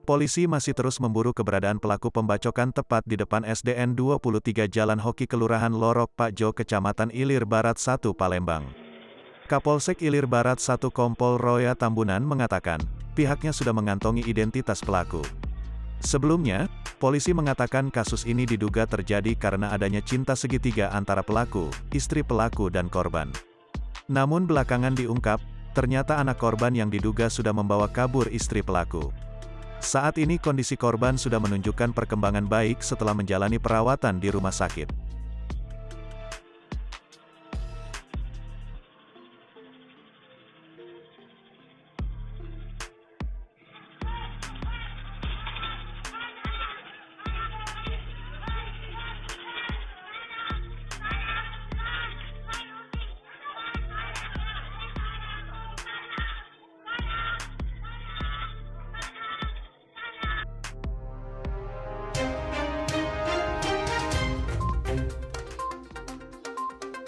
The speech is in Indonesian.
Polisi masih terus memburu keberadaan pelaku pembacokan tepat di depan SDN 23 Jalan Hoki Kelurahan Lorok Pakjo Kecamatan Ilir Barat 1 Palembang. Kapolsek Ilir Barat 1 Kompol Roya Tambunan mengatakan, pihaknya sudah mengantongi identitas pelaku. Sebelumnya, polisi mengatakan kasus ini diduga terjadi karena adanya cinta segitiga antara pelaku, istri pelaku dan korban. Namun belakangan diungkap, ternyata anak korban yang diduga sudah membawa kabur istri pelaku. Saat ini kondisi korban sudah menunjukkan perkembangan baik setelah menjalani perawatan di rumah sakit.